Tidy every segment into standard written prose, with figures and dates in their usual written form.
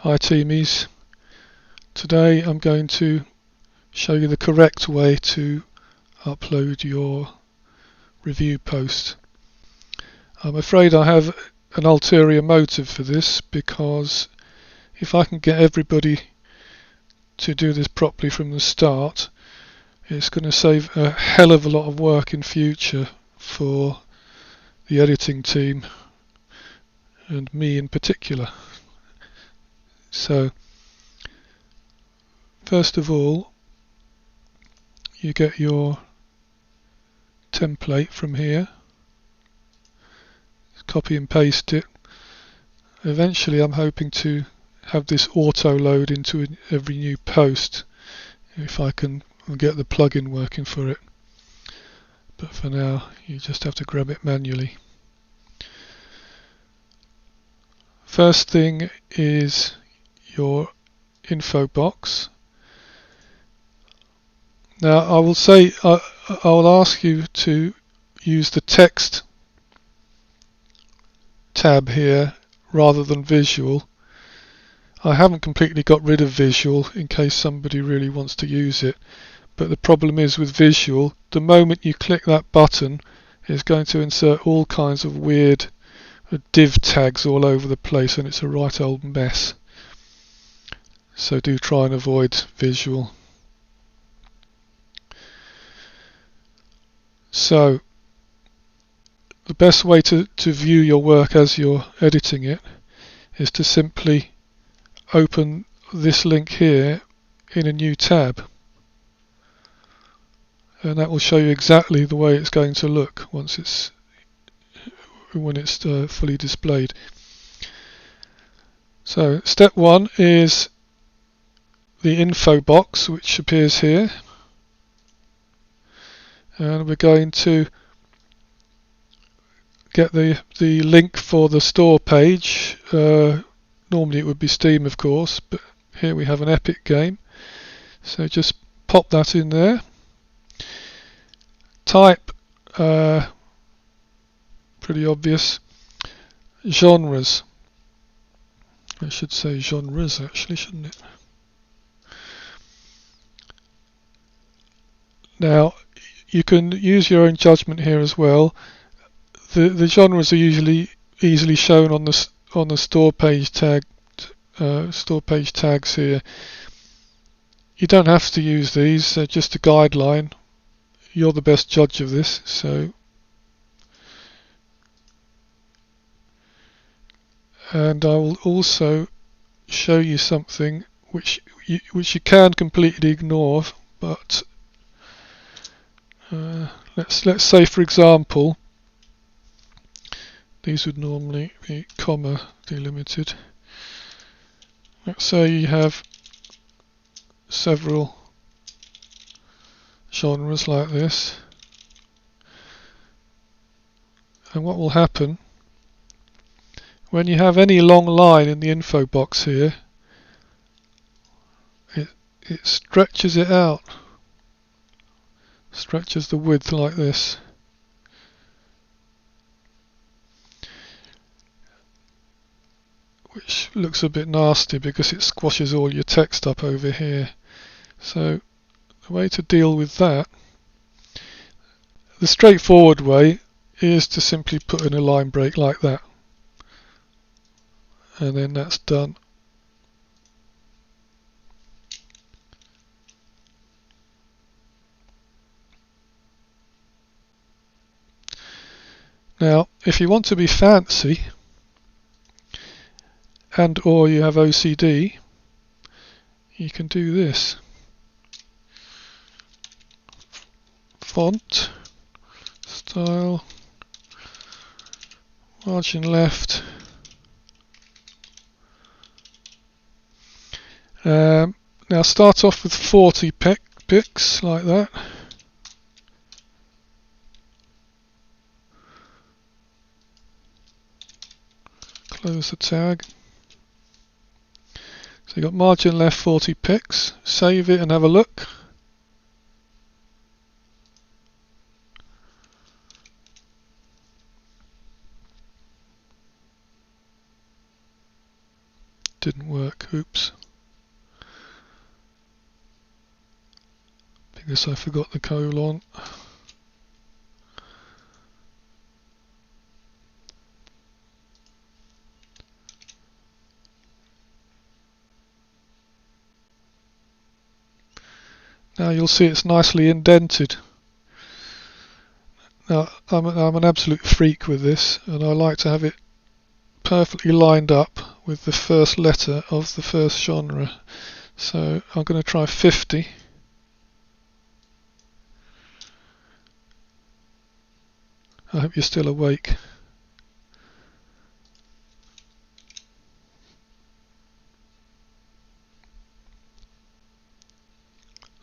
Hi teamies, today I'm going to show you the correct way to upload your review post. I'm afraid I have an ulterior motive for this, because if I can get everybody to do this properly from the start, it's going to save a hell of a lot of work in future for the editing team and me in particular. So first of all, you get your template from here, copy and paste it. Eventually I'm hoping to have this auto load into every new post if I can get the plugin working for it, but for now you just have to grab it manually. First thing is your info box. Now I will say I'll ask you to use the text tab here rather than visual. I haven't completely got rid of visual in case somebody really wants to use it, but the problem is with visual, the moment you click that button, it's going to insert all kinds of weird div tags all over the place, and it's a right old mess. So do try and avoid visual. So the best way to view your work as you're editing it is to simply open this link here in a new tab, and that will show you exactly the way it's going to look when it's fully displayed. So step one is the info box, which appears here, and we're going to get the link for the store page. Normally it would be Steam, of course, but here we have an Epic game, so just pop that in there. Type, pretty obvious, genres. I should say genres actually, shouldn't it? Now you can use your own judgment here as well. The genres are usually easily shown on the store page tags here. You don't have to use these; they're just a guideline. You're the best judge of this, so. And I will also show you something which you can completely ignore, but let's say, for example, these would normally be comma delimited. Let's say you have several genres like this, and what will happen when you have any long line in the info box here, it stretches it out, stretches the width like this. Which looks a bit nasty because it squashes all your text up over here. So the way to deal with that, the straightforward way, is to simply put in a line break like that, and then that's done. Now if you want to be fancy and or you have OCD, you can do this. Font, style, margin left. Now start off with 40 pixels like that. Close the tag. So you've got margin left 40 pixels. Save it and have a look. didn't work. Oops. Because I forgot the colon. Now you'll see it's nicely indented. Now I'm an absolute freak with this, and I like to have it perfectly lined up with the first letter of the first genre. So I'm going to try 50. I hope you're still awake.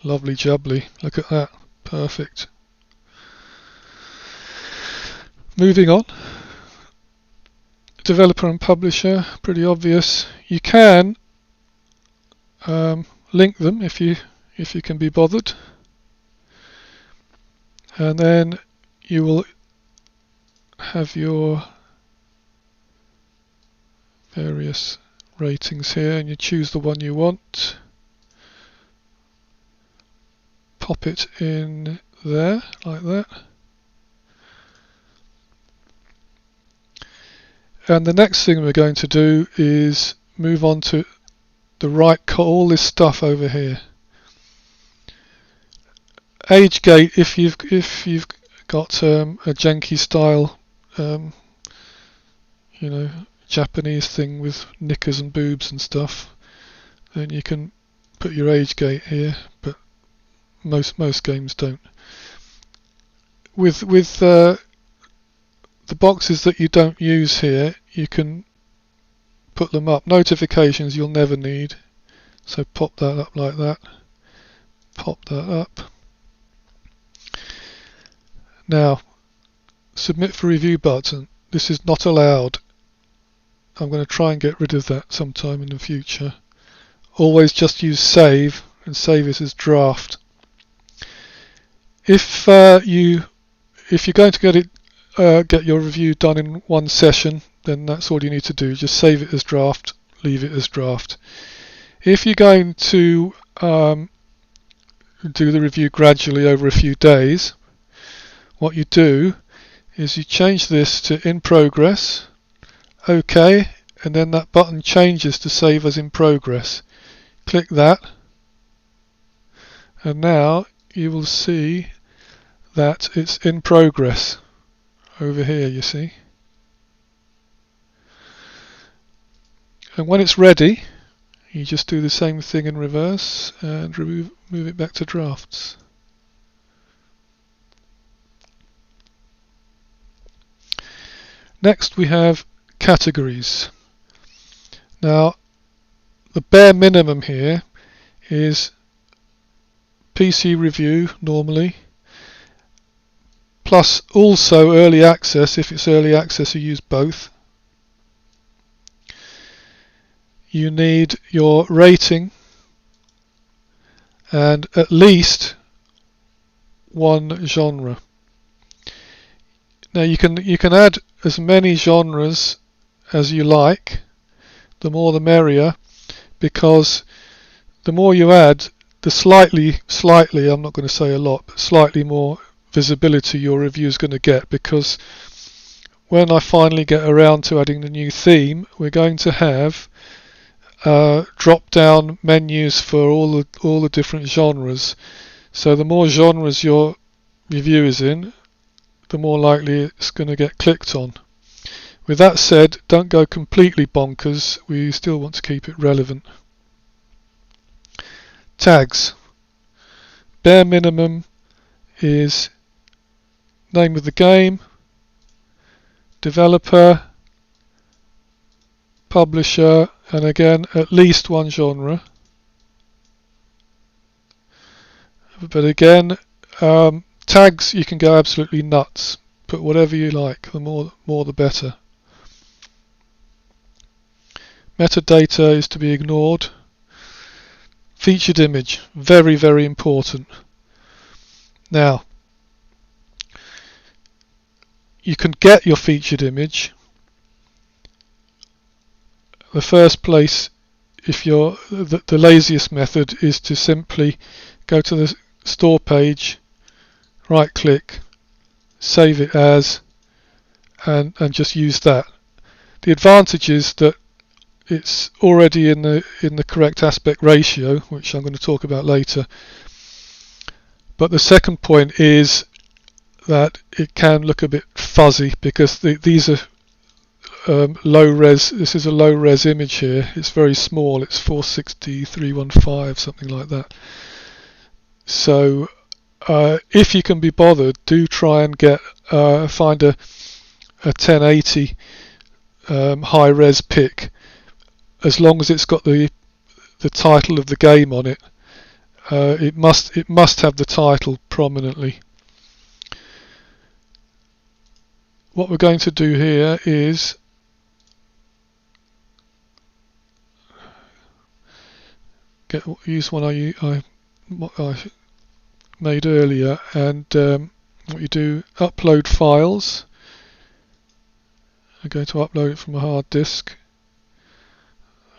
Lovely jubbly, look at that, perfect. Moving on, developer and publisher, pretty obvious. You can link them if you can be bothered, and then you will have your various ratings here, and you choose the one you want. Pop it in there like that. And the next thing we're going to do is move on to the all this stuff over here. Age gate, if you've got a janky style, Japanese thing with knickers and boobs and stuff, then you can put your age gate here, but most games don't. With the boxes that you don't use here, you can put them up. Notifications you'll never need, so pop that up like that. Pop that up. Now, submit for review button. This is not allowed. I'm going to try and get rid of that sometime in the future. Always just use save and save it as draft. If you're going to get your review done in one session, then that's all you need to do. Just save it as draft, leave it as draft. If you're going to do the review gradually over a few days, what you do is you change this to in progress, OK, and then that button changes to save as in progress. Click that, and now you will see that it's in progress over here, you see. And when it's ready, you just do the same thing in reverse and move it back to drafts. Next we have categories. Now the bare minimum here is PC review normally, plus also early access. If it's early access, you use both. You need your rating and at least one genre. Now you can add as many genres as you like, the more the merrier, because the more you add, the slightly, I'm not going to say a lot, but slightly more visibility your review is going to get, because when I finally get around to adding the new theme, we're going to have drop-down menus for all the different genres. So the more genres your review is in, the more likely it's going to get clicked on. With that said, don't go completely bonkers. We still want to keep it relevant. Tags. Bare minimum is name of the game, developer, publisher, and again at least one genre. But again, tags you can go absolutely nuts. Put whatever you like. The more the better. Metadata is to be ignored. Featured image, very, very important. Now, you can get your featured image. The first place if you're the laziest method is to simply go to the store page, right click, save it as, and just use that. The advantage is that it's already in the correct aspect ratio, which I'm going to talk about later. But the second point is that it can look a bit fuzzy because these are low res. This is a low res image here. It's very small. It's 460/315, something like that. So if you can be bothered, do try and find a 1080 high res pic, as long as it's got the title of the game on it. It must have the title prominently. What we're going to do here is use one I made earlier, and what you do, upload files. I'm going to upload it from a hard disk.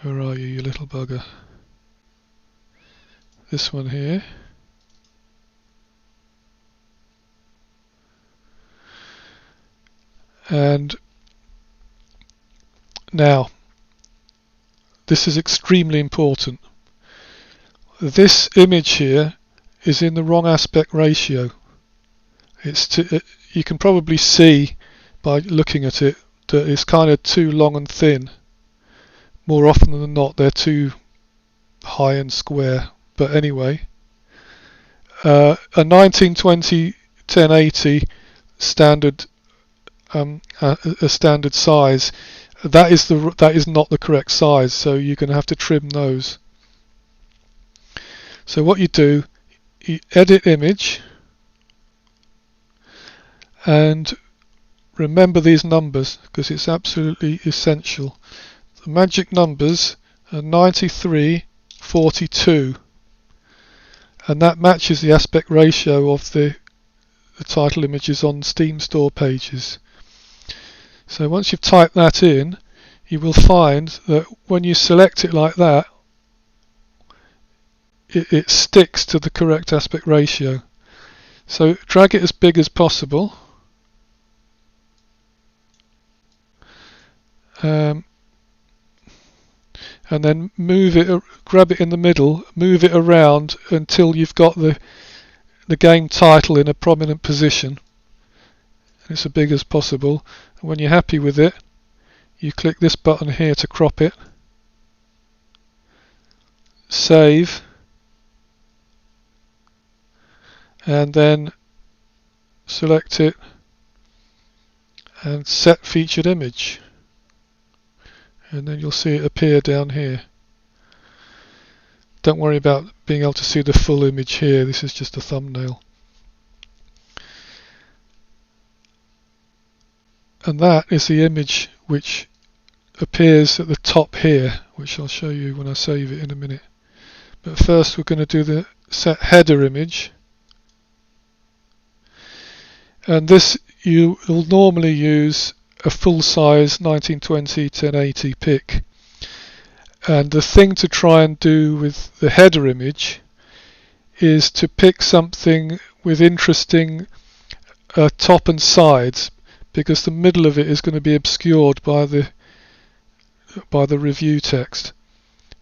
Where are you, you little bugger? This one here. And now, this is extremely important. This image here is in the wrong aspect ratio. You can probably see by looking at it that it's kind of too long and thin. More often than not, they're too high and square. But anyway, a 1920 1080 standard, a standard size, that is not the correct size. So you're going to have to trim those. So what you do, you edit image, and remember these numbers because it's absolutely essential. The magic numbers are 93, 42, and that matches the aspect ratio of the title images on Steam store pages. So once you've typed that in, you will find that when you select it like that, it sticks to the correct aspect ratio. So drag it as big as possible. And then move it, grab it in the middle, move it around until you've got the game title in a prominent position. And it's as big as possible. And when you're happy with it, you click this button here to crop it. Save. And then select it and set featured image, and then you'll see it appear down here. Don't worry about being able to see the full image here, this is just a thumbnail. And that is the image which appears at the top here, which I'll show you when I save it in a minute. But first we're going to do the set header image. And this you will normally use a full-size 1920 1080 pic. And the thing to try and do with the header image is to pick something with interesting top and sides, because the middle of it is going to be obscured by the review text,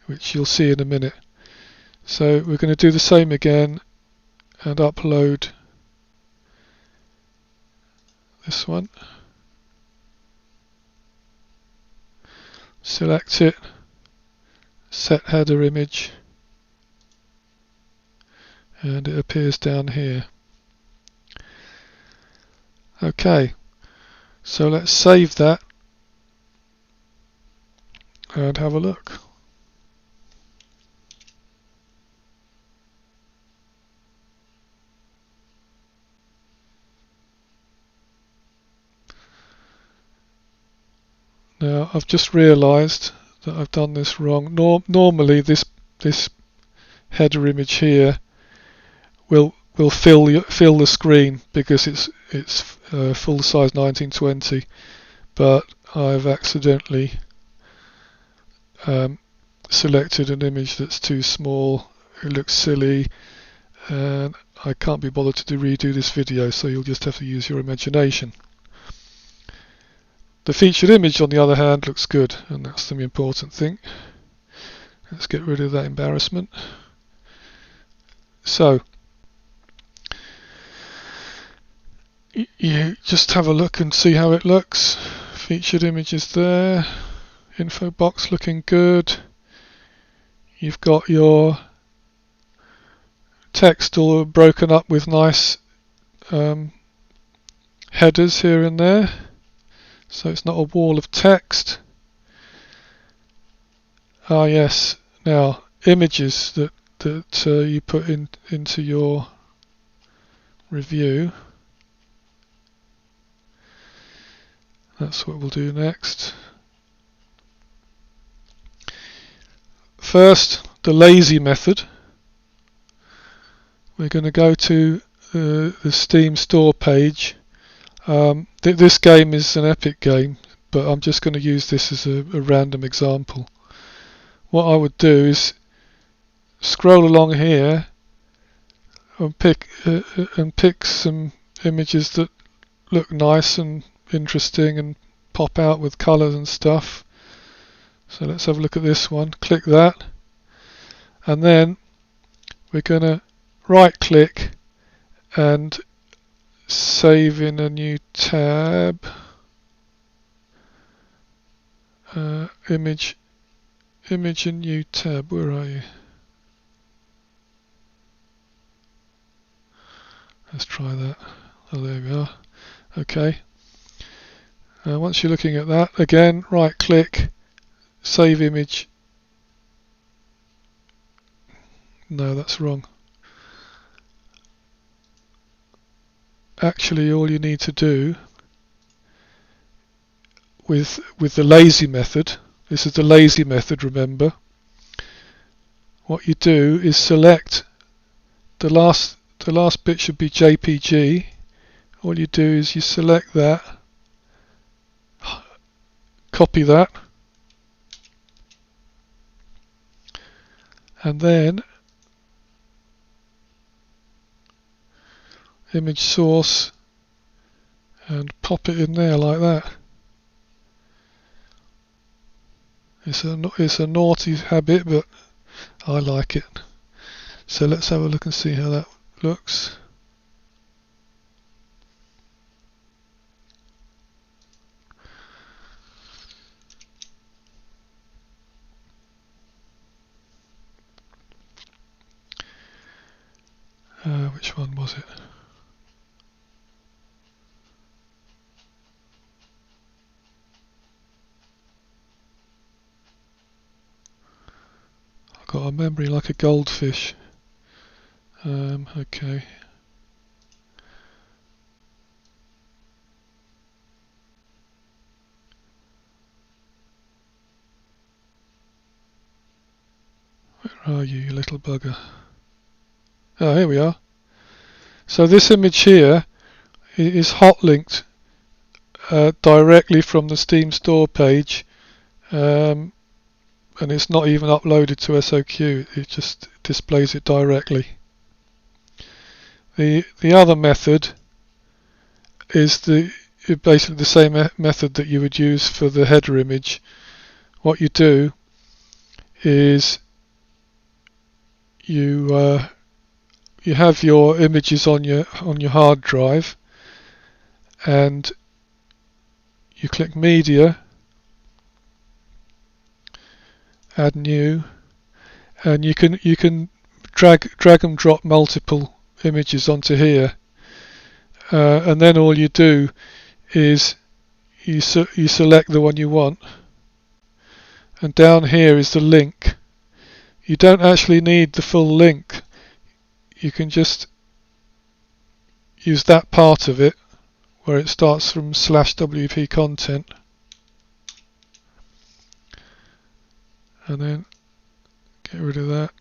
which you'll see in a minute. So we're going to do the same again and upload this one. Select it, set header image, and it appears down here. Okay, so let's save that and have a look. Now I've just realised that I've done this wrong. Normally this header image here will fill the screen because it's full size 1920, but I've accidentally selected an image that's too small, it looks silly, and I can't be bothered to redo this video, so you'll just have to use your imagination. The featured image, on the other hand, looks good, and that's the important thing. Let's get rid of that embarrassment. So, you just have a look and see how it looks. Featured image is there, info box looking good. You've got your text all broken up with nice headers here and there, so it's not a wall of text. Ah yes, now images that you put into your review. That's what we'll do next. First, the lazy method. We're going to go to the Steam store page. This game is an epic game, but I'm just going to use this as a random example. What I would do is scroll along here and pick some images that look nice and interesting and pop out with colours and stuff. So let's have a look at this one. Click that, and then we're going to right click and save in a new tab. Image and new tab. Where are you? Let's try that. Oh, there we are. Okay. Once you're looking at that, again, right click, save image. No, that's wrong. Actually, all you need to do with the lazy method, this is the lazy method, remember, what you do is select the last bit should be JPG. All you do is you select that, copy that, and then image source and pop it in there like that. It's a naughty habit, but I like it. So let's have a look and see how that looks. Which one was it? I've got a memory like a goldfish. Okay. Where are you little bugger? Oh, here we are. So this image here is hot linked directly from the Steam store page, and it's not even uploaded to SoQ, it just displays it directly. The other method is basically the same method that you would use for the header image. What you do is you have your images on your hard drive, and you click media, add new, and you can drag and drop multiple images onto here, and then all you do is you select the one you want, and down here is the link. You don't actually need the full link. You can just use that part of it where it starts from /WP content, and then get rid of that.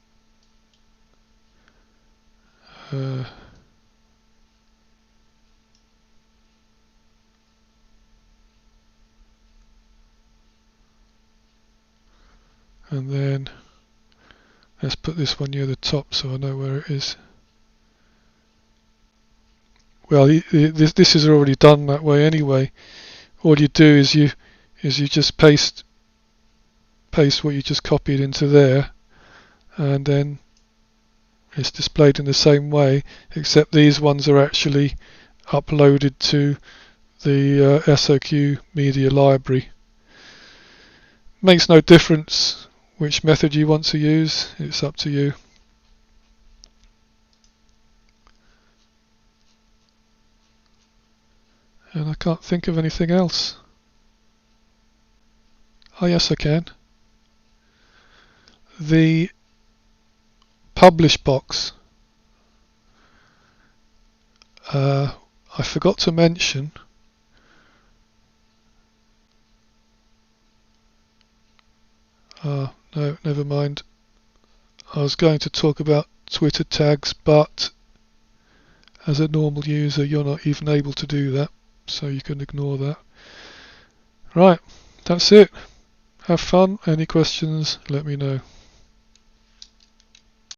and then let's put this one near the top so I know where it is. Well, this is already done that way anyway. All you do is you just paste what you just copied into there, and then it's displayed in the same way, except these ones are actually uploaded to the SoQ media library. Makes no difference which method you want to use, it's up to you. And I can't think of anything else. Oh yes, I can. The publish box, I forgot to mention no, never mind. I was going to talk about Twitter tags, but as a normal user you're not even able to do that, so you can ignore that. Right, that's it. Have fun. Any questions, let me know.